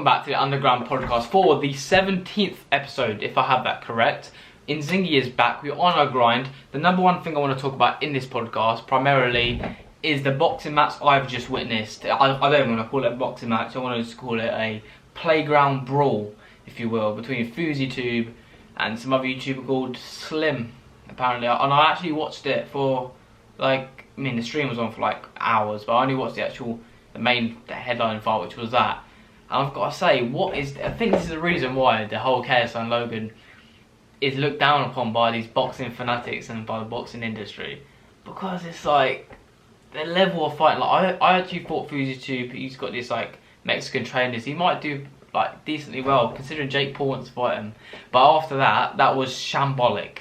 welcome back to the Underground Podcast for the 17th episode, if I have that correct. Inzinghy is back, we're on our grind. The number one thing I want to talk about in this podcast, primarily, is the boxing match I've just witnessed. I don't even want to call it a boxing match, I want to just call it a playground brawl, if you will, between Fouseytube and some other YouTuber called Slim, apparently. And I actually watched it for, like, I mean, the stream was on for like hours, but I only watched the headline fight, which was that. And I've got to say, I think this is the reason why the whole KSI and Logan is looked down upon by these boxing fanatics and by the boxing industry, because it's like the level of fighting. Like I actually thought Fouseytube, he's got this like Mexican trainers, he might do like decently well considering Jake Paul wants to fight him. But after that was shambolic.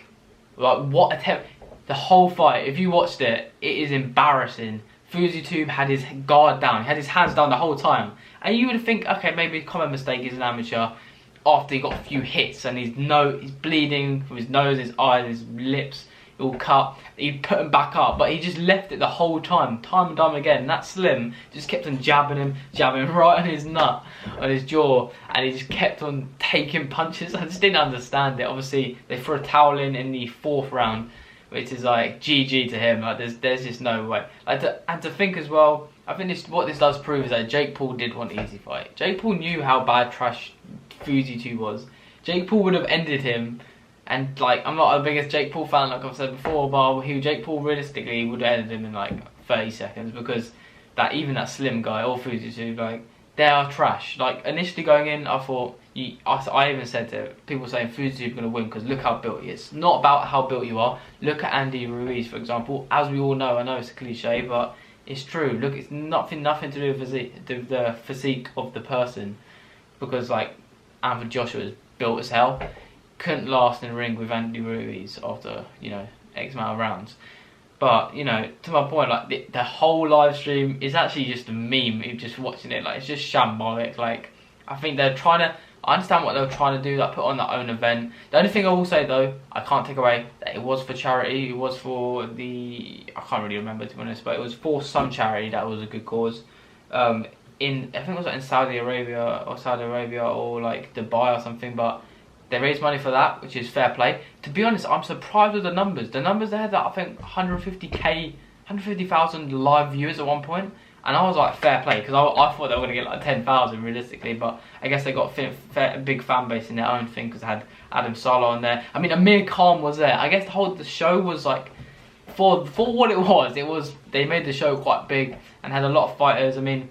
Like what attempt? The whole fight, if you watched it, it is embarrassing. Fouseytube had his guard down, he had his hands down the whole time. And you would think, okay, maybe a common mistake, he's an amateur. After he got a few hits and he's bleeding from his nose, his eyes, his lips, all cut. He'd put him back up, but he just left it the whole time and time again. And that Slim just kept on jabbing him right on his nut, on his jaw, and he just kept on taking punches. I just didn't understand it. Obviously, they threw a towel in the 4th round, which is like GG to him. Like there's just no way. Like and to think as well, I think what this does prove is that Jake Paul did want an easy fight. Jake Paul knew how bad trash Fouseytube was. Jake Paul would have ended him, and like I'm not the biggest Jake Paul fan, like I've said before, but Jake Paul realistically would have ended him in like 30 seconds, because even that Slim guy or Fouseytube, like they are trash. Like initially going in, I thought I even said to people saying Fouseytube's going to win because look how built he is. It's not about how built you are. Look at Andy Ruiz, for example. As we all know, I know it's a cliche, but it's true. Look, it's nothing to do with the physique of the person, because like Anthony Joshua is built as hell. Couldn't last in the ring with Andy Ruiz after, X amount of rounds. But, to my point, like the whole live stream is actually just a meme. You're just watching it, like it's just shambolic. Like I think they're trying to. I understand what they were trying to do, like put on their own event. The only thing I will say though, I can't take away that it was for charity. It was for I can't really remember, to be honest, but it was for some charity that was a good cause. I think it was like in Saudi Arabia or like Dubai or something, but they raised money for that, which is fair play. To be honest, I'm surprised with the numbers. The numbers, they had that, I think 150,000 live viewers at one point. And I was like, fair play, because I thought they were going to get like 10,000 realistically, but I guess they got a big fan base in their own thing, because they had Adam Sala on there. I mean, Amir Khan was there. I guess the show was like, for what it was, they made the show quite big and had a lot of fighters. I mean,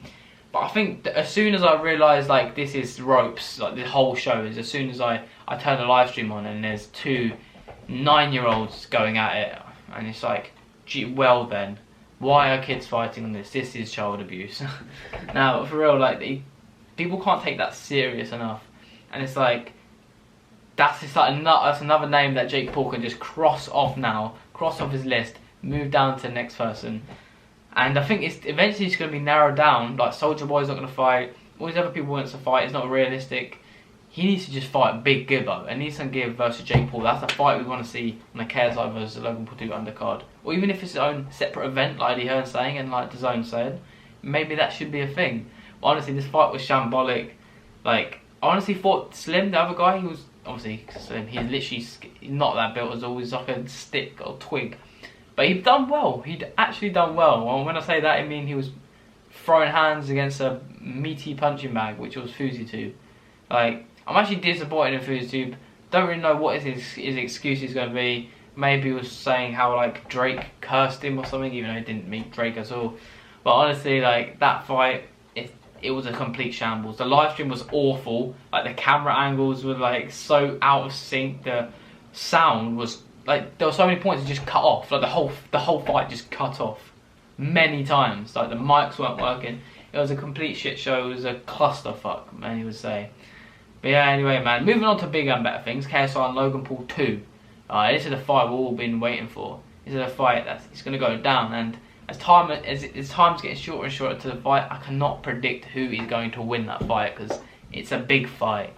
but I think that as soon as I realised like this is ropes, like the whole show is, as soon as I turn the live stream on and there's 2 9-year-olds going at it, and it's like, gee, well then, why are kids fighting on this? This is child abuse. Now, for real, like people can't take that serious enough, and it's like that's another name that Jake Paul can just cross off his list, move down to the next person. And I think it's eventually going to be narrowed down. Like Soulja Boy's not going to fight. All these other people wants to fight. It's not realistic. He needs to just fight Big Gibbo, and needs to give versus Jake Paul. That's the fight we want to see on the KSI versus Logan Paul 2 undercard. Or even if it's its own separate event, like Eddie Hearn saying and like DAZN said, maybe that should be a thing. But honestly, this fight was shambolic. Like, I honestly thought Slim, the other guy, he was obviously Slim. He's not that built as always, like a stick or twig. But he'd done well. He'd actually done well. And when I say that, I mean he was throwing hands against a meaty punching bag, which was Fouseytube. Like, I'm actually disappointed in Fouseytube. Don't really know what his excuse is going to be. Maybe he was saying how like Drake cursed him or something, even though he didn't meet Drake at all. But honestly, like that fight, it was a complete shambles. The live stream was awful. Like the camera angles were like so out of sync. The sound was like, there were so many points that just cut off. Like the whole fight just cut off many times. Like the mics weren't working. It was a complete shit show. It was a clusterfuck, many would say. But yeah, anyway, man, moving on to bigger and better things. KSI and Logan Paul 2. This is the fight we've all been waiting for. This is a fight it's going to go down, and as time's getting shorter and shorter to the fight, I cannot predict who is going to win that fight, because it's a big fight.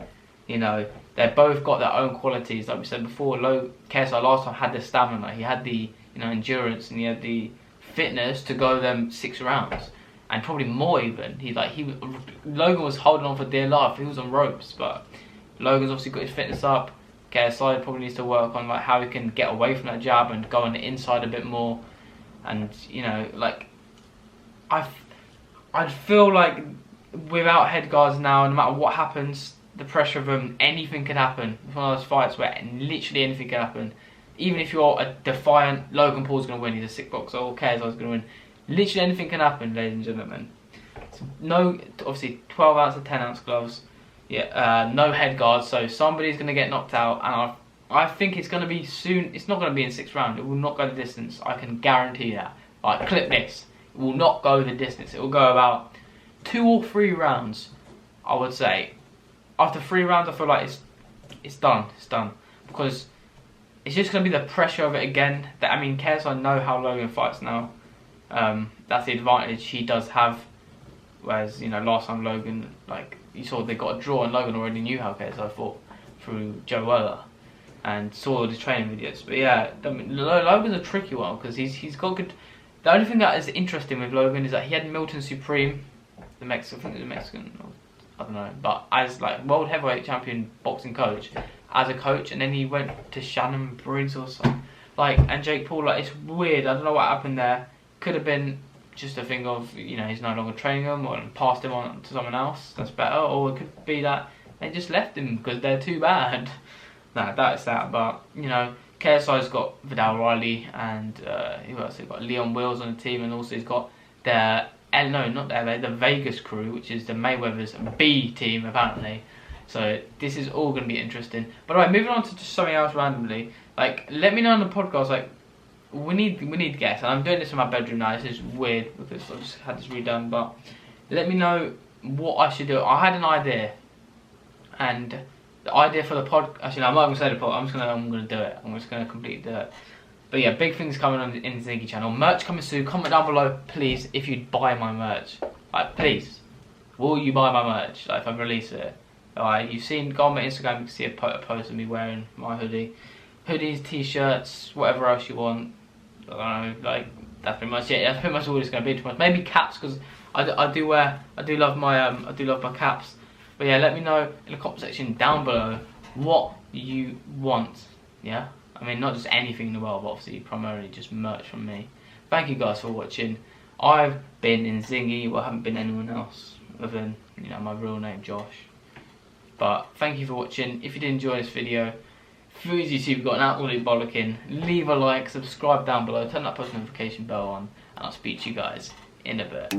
They've both got their own qualities. Like we said before, KSI last time had the stamina, he had the endurance, and he had the fitness to go them 6 rounds. and probably more even. Logan was holding on for dear life. He was on ropes, but Logan's obviously got his fitness up. KSI probably needs to work on like how he can get away from that jab and go on the inside a bit more. And you know, like I feel like without head guards now, no matter what happens, the pressure of them, anything can happen. It's one of those fights where literally anything can happen. Even if you're a defiant, Logan Paul's going to win. He's a sick boxer. Or KSI's going to win. Literally anything can happen, ladies and gentlemen. So no, obviously 12 ounce and 10 ounce gloves. Yeah, no head guards. So somebody's going to get knocked out, and I think it's going to be soon. It's not going to be in 6th round. It will not go the distance. I can guarantee that. Like, clip this. It will not go the distance. It will go about 2 or 3 rounds, I would say. After 3 rounds, I feel like it's done. It's done, because it's just going to be the pressure of it again. I mean, KSI know how Logan fights now. That's the advantage he does have. Whereas, you know, last time Logan, like, you saw they got a draw, and Logan already knew how KSI fought through Joe Weller and saw all the training videos. But yeah, I mean, Logan's a tricky one because he's got good. The only thing that is interesting with Logan is that he had Milton Supreme, the Mexican, I think it was Mexican, I don't know, but as like world heavyweight champion boxing coach, as a coach, and then he went to Shannon Briggs or something, like, and Jake Paul. Like, it's weird. I don't know what happened there. Could have been just a thing of, you know, he's no longer training him or passed him on to someone else that's better, or it could be that they just left him because they're too bad. Nah, that's that. But you know, KSI's got Vidal Riley, and who else? He's got Leon Wills on the team, and also he's got the the Vegas crew, which is the Mayweather's B team apparently. So this is all going to be interesting. But alright, moving on to just something else randomly. Like, let me know on the podcast. Like, we need guests, and I'm doing this in my bedroom now. This is weird because I just had this redone. But let me know what I should do. I had an idea, and the idea for the pod. Actually, no, I'm not going to say the pod. I'm going to do it. I'm just going to completely do it. But yeah, big things coming on the inzinghy channel. Merch coming soon. Comment down below, please, if you'd buy my merch. Like, please, will you buy my merch? Like, if I release it. You've seen, go on my Instagram, you can see a post of me wearing my hoodie. Hoodies, t-shirts, whatever else you want. I don't know, like, that's pretty much it. That's pretty much all it's going to be. Maybe caps, because I do love my caps. But yeah, let me know in the comment section down below what you want. Yeah, I mean, not just anything in the world, but obviously primarily just merch from me. Thank you guys for watching. I've been inzinghy. Well, I haven't been anyone else other than, you know, my real name, Josh. But thank you for watching. If you did enjoy this video, Fouseytube got an absolute bollocking. Leave a like, subscribe down below, turn that post notification bell on, and I'll speak to you guys in a bit.